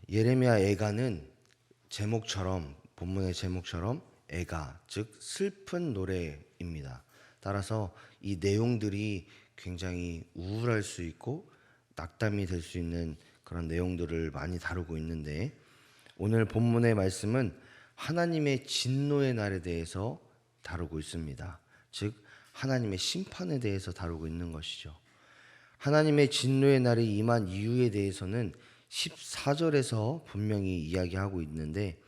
예레미야 애가는 제목처럼, 본문의 제목처럼 애가, 즉 슬픈 노래입니다. 따라서 이 내용들이 굉장히 우울할 수 있고 낙담이 될 수 있는 그런 내용들을 많이 다루고 있는데, 오늘 본문의 말씀은 하나님의 진노의 날에 대해서 다루고 있습니다. 즉 하나님의 심판에 대해서 다루고 있는 것이죠. 하나님의 진노의 날이 임한 이유에 대해서는 14절에서 분명히 이야기하고 있는데,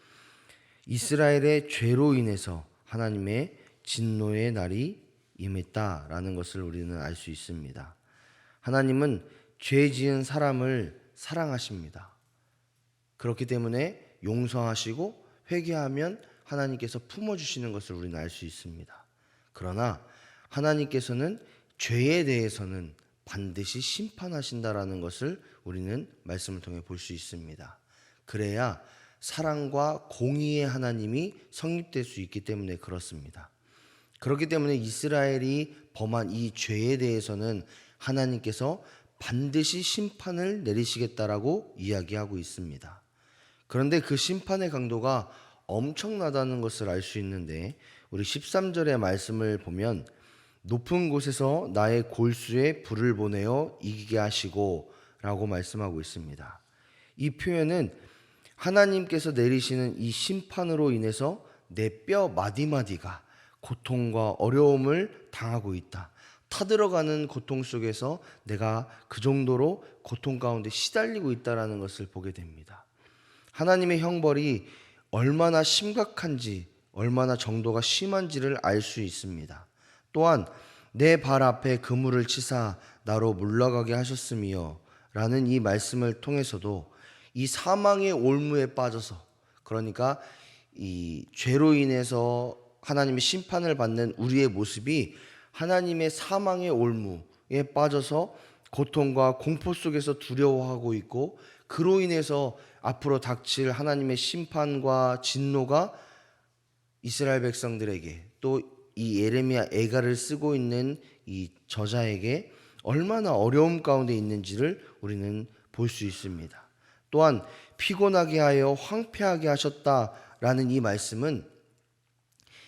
이스라엘의 죄로 인해서 하나님의 진노의 날이 임했다라는 것을 우리는 알 수 있습니다. 하나님은 죄 지은 사람을 사랑하십니다. 그렇기 때문에 용서하시고 회개하면 하나님께서 품어주시는 것을 우리는 알 수 있습니다. 그러나 하나님께서는 죄에 대해서는 반드시 심판하신다라는 것을 우리는 말씀을 통해 볼 수 있습니다. 그래야 사랑과 공의의 하나님이 성립될 수 있기 때문에 그렇습니다. 그렇기 때문에 이스라엘이 범한 이 죄에 대해서는 하나님께서 반드시 심판을 내리시겠다라고 이야기하고 있습니다. 그런데 그 심판의 강도가 엄청나다는 것을 알 수 있는데, 우리 13절의 말씀을 보면 높은 곳에서 나의 골수에 불을 보내어 이기게 하시고 라고 말씀하고 있습니다. 이 표현은 하나님께서 내리시는 이 심판으로 인해서 내 뼈 마디마디가 고통과 어려움을 당하고 있다. 타들어가는 고통 속에서 내가 그 정도로 고통 가운데 시달리고 있다는 것을 보게 됩니다. 하나님의 형벌이 얼마나 심각한지, 얼마나 정도가 심한지를 알 수 있습니다. 또한 내 발 앞에 그물을 치사 나로 물러가게 하셨으며 라는 이 말씀을 통해서도 이 사망의 올무에 빠져서, 그러니까 이 죄로 인해서 하나님의 심판을 받는 우리의 모습이 하나님의 사망의 올무에 빠져서 고통과 공포 속에서 두려워하고 있고, 그로 인해서 앞으로 닥칠 하나님의 심판과 진노가 이스라엘 백성들에게, 또 이 예레미야 애가를 쓰고 있는 이 저자에게 얼마나 어려움 가운데 있는지를 우리는 볼 수 있습니다. 또한 피곤하게 하여 황폐하게 하셨다라는 이 말씀은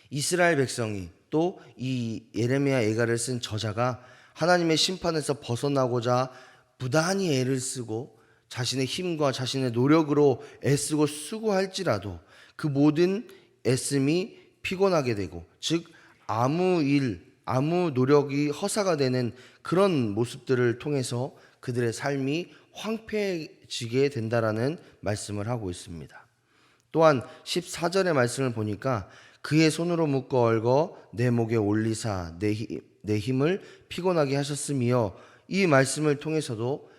이스라엘 백성이, 또 이 예레미야 애가를 쓴 저자가 하나님의 심판에서 벗어나고자 부단히 애를 쓰고 자신의 힘과 자신의 노력으로 애쓰고 수고할지라도 그 모든 애씀이 피곤하게 되고, 즉 아무 노력이 허사가 되는 그런 모습들을 통해서 그들의 삶이 황폐해지게 된다라는 말씀을 하고 있습니다. 또한 14절의 말씀을 보니까 그의 손으로 묶어 얽어 내 목에 올리사 내 힘을 피곤하게 하셨으며, 이 말씀을 통해서도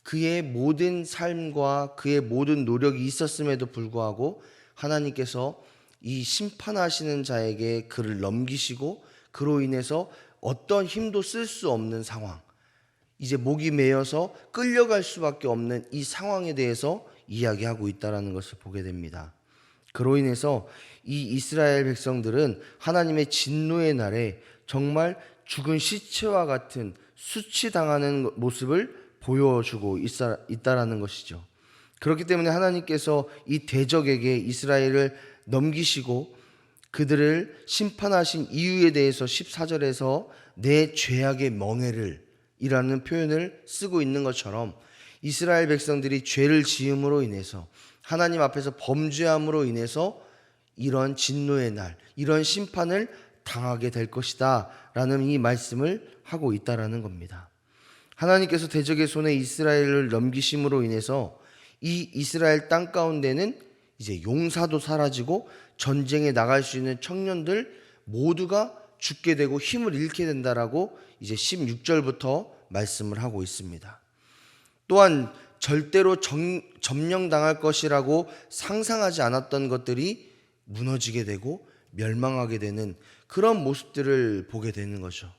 그의 모든 삶과 그의 모든 노력이 있었음에도 불구하고 하나님께서 이 심판하시는 자에게 그를 넘기시고, 그로 인해서 어떤 힘도 쓸 수 없는 상황, 이제 목이 메어서 끌려갈 수밖에 없는 이 상황에 대해서 이야기하고 있다는 것을 보게 됩니다. 그로 인해서 이 이스라엘 백성들은 하나님의 진노의 날에 정말 죽은 시체와 같은 수치당하는 모습을 보여주고 있다라는 것이죠. 그렇기 때문에 하나님께서 이 대적에게 이스라엘을 넘기시고 그들을 심판하신 이유에 대해서 14절에서 내 죄악의 멍에를 이라는 표현을 쓰고 있는 것처럼, 이스라엘 백성들이 죄를 지음으로 인해서 하나님 앞에서 범죄함으로 인해서 이런 진노의 날, 이런 심판을 당하게 될 것이다 라는 이 말씀을 하고 있다라는 겁니다. 하나님께서 대적의 손에 이스라엘을 넘기심으로 인해서 이 이스라엘 땅 가운데는 이제 용사도 사라지고 전쟁에 나갈 수 있는 청년들 모두가 죽게 되고 힘을 잃게 된다라고 이제 16절부터 말씀을 하고 있습니다. 또한 절대로 점령당할 것이라고 상상하지 않았던 것들이 무너지게 되고 멸망하게 되는 그런 모습들을 보게 되는 거죠.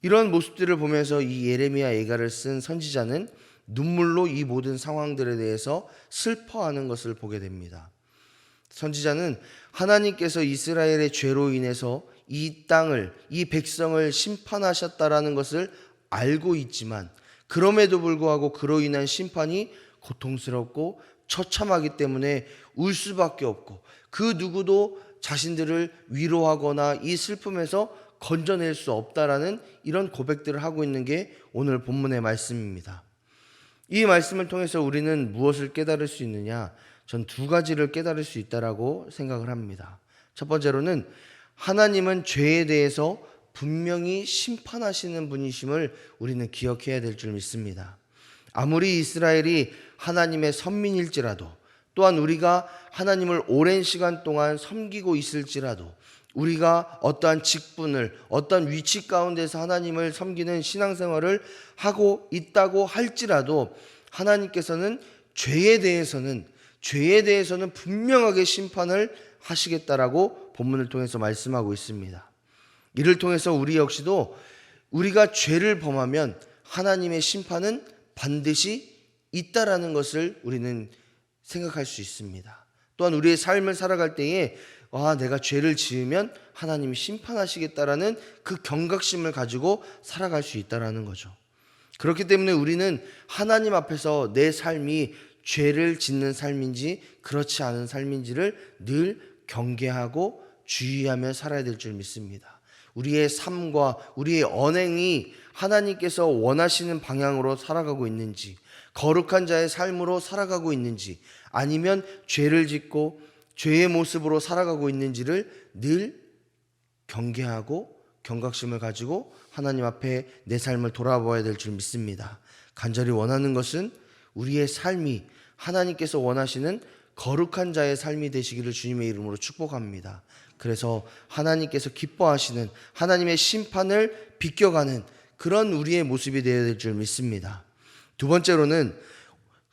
이런 모습들을 보면서 이 예레미야 애가를 쓴 선지자는 눈물로 이 모든 상황들에 대해서 슬퍼하는 것을 보게 됩니다. 선지자는 하나님께서 이스라엘의 죄로 인해서 이 땅을, 이 백성을 심판하셨다라는 것을 알고 있지만, 그럼에도 불구하고 그로 인한 심판이 고통스럽고 처참하기 때문에 울 수밖에 없고 그 누구도 자신들을 위로하거나 이 슬픔에서 건져낼 수 없다라는 이런 고백들을 하고 있는 게 오늘 본문의 말씀입니다. 이 말씀을 통해서 우리는 무엇을 깨달을 수 있느냐? 전 두 가지를 깨달을 수 있다라고 생각을 합니다. 첫 번째로는 하나님은 죄에 대해서 분명히 심판하시는 분이심을 우리는 기억해야 될 줄 믿습니다. 아무리 이스라엘이 하나님의 선민일지라도, 또한 우리가 하나님을 오랜 시간 동안 섬기고 있을지라도, 우리가 어떠한 직분을, 어떤 위치 가운데서 하나님을 섬기는 신앙생활을 하고 있다고 할지라도 하나님께서는 죄에 대해서는 분명하게 심판을 하시겠다라고 본문을 통해서 말씀하고 있습니다. 이를 통해서 우리 역시도 우리가 죄를 범하면 하나님의 심판은 반드시 있다라는 것을 우리는 생각할 수 있습니다. 또한 우리의 삶을 살아갈 때에 내가 죄를 지으면 하나님이 심판하시겠다라는 그 경각심을 가지고 살아갈 수 있다라는 거죠. 그렇기 때문에 우리는 하나님 앞에서 내 삶이 죄를 짓는 삶인지 그렇지 않은 삶인지를 늘 경계하고 주의하며 살아야 될 줄 믿습니다. 우리의 삶과 우리의 언행이 하나님께서 원하시는 방향으로 살아가고 있는지, 거룩한 자의 삶으로 살아가고 있는지, 아니면 죄를 짓고 죄의 모습으로 살아가고 있는지를 늘 경계하고 경각심을 가지고 하나님 앞에 내 삶을 돌아봐야 될 줄 믿습니다. 간절히 원하는 것은 우리의 삶이 하나님께서 원하시는 거룩한 자의 삶이 되시기를 주님의 이름으로 축복합니다. 그래서 하나님께서 기뻐하시는 하나님의 심판을 비껴가는 그런 우리의 모습이 되어야 될 줄 믿습니다. 두 번째로는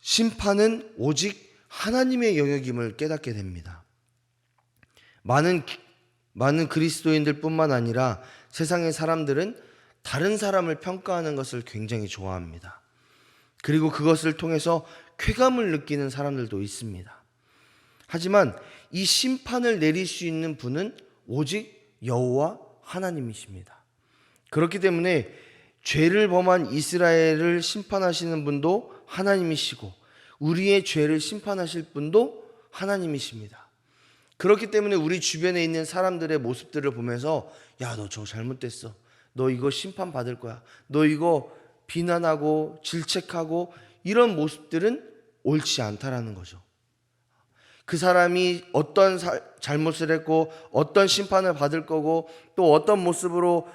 심판은 오직 하나님의 영역임을 깨닫게 됩니다. 많은 그리스도인들 뿐만 아니라 세상의 사람들은 다른 사람을 평가하는 것을 굉장히 좋아합니다. 그리고 그것을 통해서 쾌감을 느끼는 사람들도 있습니다. 하지만 이 심판을 내릴 수 있는 분은 오직 여호와 하나님이십니다. 그렇기 때문에 죄를 범한 이스라엘을 심판하시는 분도 하나님이시고 우리의 죄를 심판하실 분도 하나님이십니다. 그렇기 때문에 우리 주변에 있는 사람들의 모습들을 보면서 너 저거 잘못됐어. 너 이거 심판받을 거야. 너 이거 비난하고 질책하고 이런 모습들은 옳지 않다라는 거죠. 그 사람이 어떤 잘못을 했고 어떤 심판을 받을 거고 또 어떤 모습으로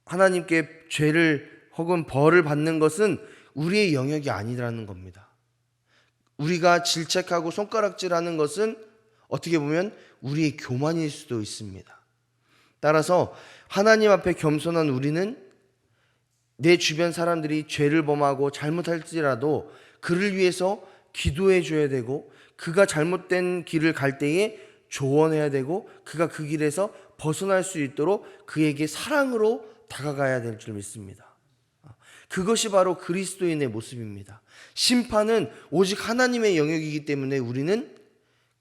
하나님께 죄를 혹은 벌을 받는 것은 우리의 영역이 아니라는 겁니다. 우리가 질책하고 손가락질하는 것은 어떻게 보면 우리의 교만일 수도 있습니다. 따라서 하나님 앞에 겸손한 우리는 내 주변 사람들이 죄를 범하고 잘못할지라도 그를 위해서 기도해 줘야 되고 그가 잘못된 길을 갈 때에 조언해야 되고 그가 그 길에서 벗어날 수 있도록 그에게 사랑으로 다가가야 될 줄 믿습니다. 그것이 바로 그리스도인의 모습입니다. 심판은 오직 하나님의 영역이기 때문에 우리는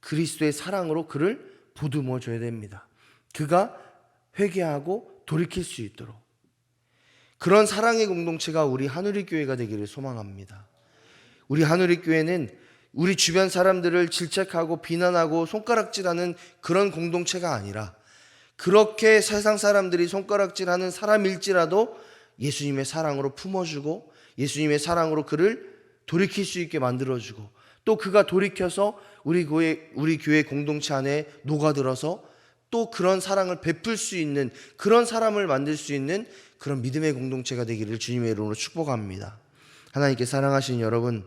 그리스도의 사랑으로 그를 보듬어 줘야 됩니다. 그가 회개하고 돌이킬 수 있도록. 그런 사랑의 공동체가 우리 하늘의 교회가 되기를 소망합니다. 우리 하늘의 교회는 우리 주변 사람들을 질책하고 비난하고 손가락질하는 그런 공동체가 아니라 그렇게 세상 사람들이 손가락질하는 사람일지라도 예수님의 사랑으로 품어주고 예수님의 사랑으로 그를 돌이킬 수 있게 만들어주고 또 그가 돌이켜서 우리 교회 공동체 안에 녹아들어서 또 그런 사랑을 베풀 수 있는 그런 사람을 만들 수 있는 그런 믿음의 공동체가 되기를 주님의 이름으로 축복합니다. 하나님께 사랑하시는 여러분,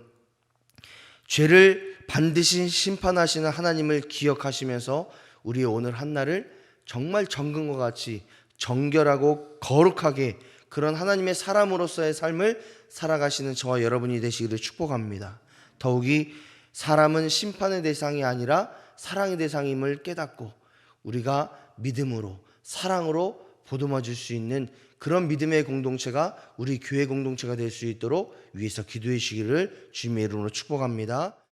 죄를 반드시 심판하시는 하나님을 기억하시면서 우리의 오늘 한날을 정말 정금과 같이 정결하고 거룩하게 그런 하나님의 사람으로서의 삶을 살아가시는 저와 여러분이 되시기를 축복합니다. 더욱이 사람은 심판의 대상이 아니라 사랑의 대상임을 깨닫고 우리가 믿음으로 사랑으로 보듬어 줄 수 있는 그런 믿음의 공동체가 우리 교회 공동체가 될 수 있도록 위에서 기도해 주시기를 주님의 이름으로 축복합니다.